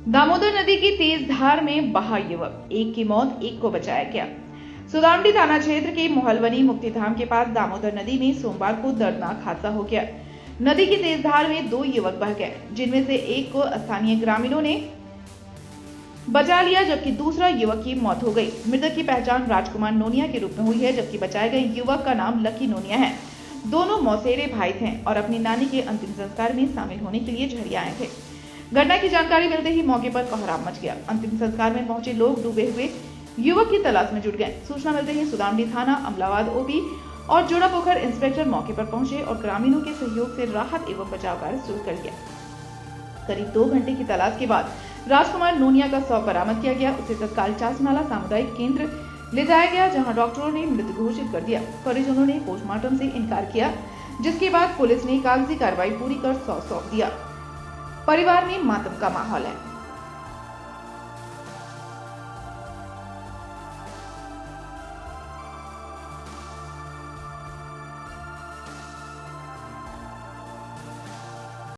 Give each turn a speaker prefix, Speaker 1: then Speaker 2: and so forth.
Speaker 1: दामोदर नदी की तेज धार में बहा युवक, एक की मौत, एक को बचाया गया। सुदामडी थाना क्षेत्र के मोहलवनी मुक्तिधाम के पास दामोदर नदी में सोमवार को दर्दनाक हादसा हो गया। नदी की तेज धार में 2 युवक बह गए, जिनमें से एक को स्थानीय ग्रामीणों ने बचा लिया, जबकि दूसरा युवक की मौत हो गई। मृतक की पहचान राजकुमार नोनिया के रूप में हुई है, जबकि बचाए गए युवक का नाम लकी नोनिया है। दोनों मौसेरे भाई थे और अपनी नानी के अंतिम संस्कार में शामिल होने के लिए झरिया आए थे। घटना की जानकारी मिलते ही मौके पर कोहराम मच गया। अंतिम संस्कार में पहुंचे लोग डूबे हुए युवक की तलाश में जुट गए। सूचना मिलते ही सुदामडी थाना, अमलाबाद ओपी और जोड़ापोखर इंस्पेक्टर मौके पर पहुंचे और ग्रामीणों के सहयोग से राहत एवं बचाव कार्य शुरू कर दिया। करीब 2 घंटे की तलाश के बाद राजकुमार नोनिया का शव बरामद किया गया। उसे तत्काल चासनाला सामुदायिक केंद्र ले जाया गया, जहां डॉक्टरों ने मृत घोषित कर दिया। परिजनों ने पोस्टमार्टम से इनकार किया, जिसके बाद पुलिस ने कागजी कार्रवाई पूरी कर शव सौंप दिया। परिवार में मातम का माहौल है।